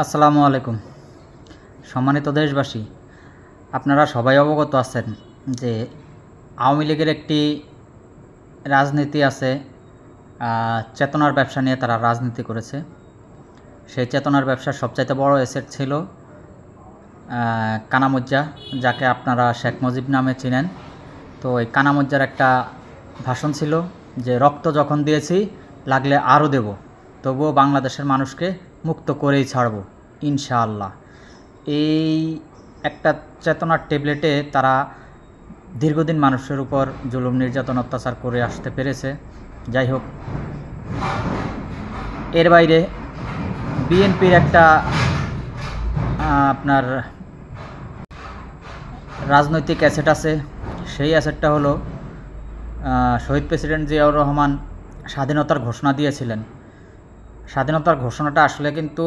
আসসালামু আলাইকুম। সম্মানিত দেশবাসী, আপনারা সবাই অবগত আছেন যে আওয়ামী লীগের একটি রাজনীতি আছে, চেতনার ব্যবসা নিয়ে তারা রাজনীতি করেছে। সেই চেতনার ব্যবসার সবচাইতে বড় অ্যাসেট ছিল কানামুজ্জা, যাকে আপনারা শেখ মুজিব নামে চিনেন। তো এই কানামুজ্জার একটা ভাষণ ছিল যে রক্ত যখন দিয়েছি লাগলে আরও দেব, তবুও বাংলাদেশের মানুষকে মুক্ত করেই ছাড়ব ইনশাআল্লাহ। এই একটা চেতনার ট্যাবলেটে তারা দীর্ঘদিন মানুষের উপর জুলুম নির্যাতন অত্যাচার করে আসতে পেরেছে। যাই হোক, এর বাইরে বিএনপির একটা আপনার রাজনৈতিক অ্যাসেট আছে। সেই অ্যাসেটটা হলো শহীদ প্রেসিডেন্ট জিয়াউর রহমান স্বাধীনতার ঘোষণা দিয়েছিলেন। স্বাধীনতার ঘোষণাটা আসলে কিন্তু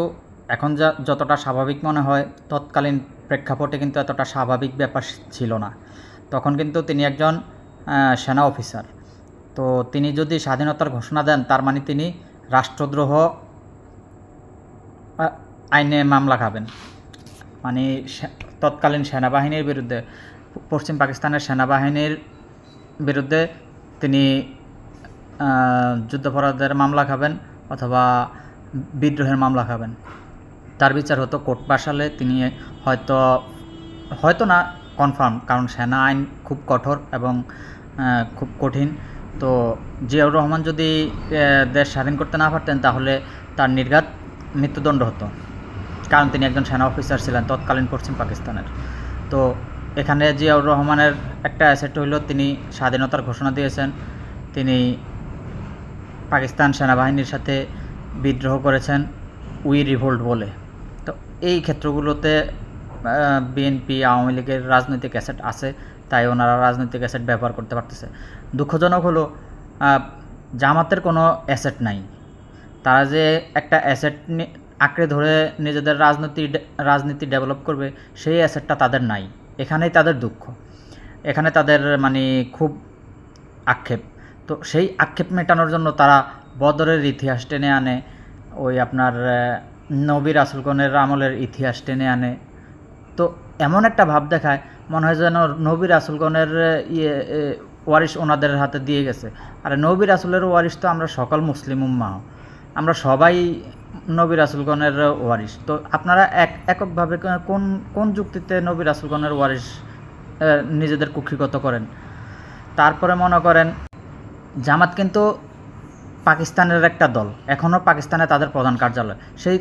এখন যতটা স্বাভাবিক মনে হয়, তৎকালীন প্রেক্ষাপটে কিন্তু এতটা স্বাভাবিক ব্যাপার ছিল না। তখন কিন্তু তিনি একজন সেনা অফিসার। তো তিনি যদি স্বাধীনতার ঘোষণা দেন, তার মানে তিনি রাষ্ট্রদ্রোহ আইনে মামলা খাবেন। মানে তৎকালীন সেনাবাহিনীর বিরুদ্ধে, পশ্চিম পাকিস্তানের সেনাবাহিনীর বিরুদ্ধে তিনি যুদ্ধাপরাধের মামলা খাবেন অথবা বিদ্রোহের মামলা খাবেন। তার বিচার হতো কোর্ট বাসালে। তিনি হয়তো না কনফার্ম, কারণ সেনা আইন খুব কঠোর এবং খুব কঠিন। তো জিয়াউর রহমান যদি দেশ স্বাধীন করতে না পারতেন, তাহলে তার নির্ঘাত মৃত্যুদণ্ড হতো, কারণ তিনি একজন সেনা অফিসার ছিলেন তৎকালীন পশ্চিম পাকিস্তানের। তো এখানে জিয়াউর রহমানের একটা অ্যাসেট হইল তিনি স্বাধীনতার ঘোষণা দিয়েছেন, তিনি পাকিস্তান সেনাবাহিনীর সাথে বিদ্রোহ করেছেন উই রিভোল্ট বলে। তো এই ক্ষেত্রগুলোতে বিএনপি আওয়ামী লীগের রাজনৈতিক অ্যাসেট আছে, তাই ওনারা রাজনৈতিক অ্যাসেট ব্যবহার করতে পারতেছে। দুঃখজনক হলো জামাতের কোনো অ্যাসেট নাই। তারা যে একটা অ্যাসেট আঁকড়ে ধরে নিজেদের রাজনীতি ডেভেলপ করবে, সেই অ্যাসেটটা তাদের নাই। এখানেই তাদের দুঃখ, এখানে তাদের মানে খুব আক্ষেপ। তো সেই আক্ষেপ মেটানোর জন্য তারা বদরের ইতিহাস টেনে আনে, ওই আপনার নবী রাসূলগণের আমলের ইতিহাস টেনে আনে। তো এমন একটা ভাব দেখায়, মনে হয় যেন নবী রাসূলগণের ওয়ারিশ ওনাদের হাতে দিয়ে গেছে। আর নবী রাসূলের ওয়ারিশ তো আমরা সকল মুসলিম উম্মাহ, আমরা সবাই নবী রাসূলগণের ওয়ারিশ। তো আপনারা এককভাবে কোন যুক্তিতে নবী রাসূলগণের ওয়ারিশ নিজেদের কুক্ষিগত করেন? তারপরে মনে করেন জামাত কিন্তু পাকিস্তানের একটা দল, এখনও পাকিস্তানে তাদের প্রধান কার্যালয়। সেই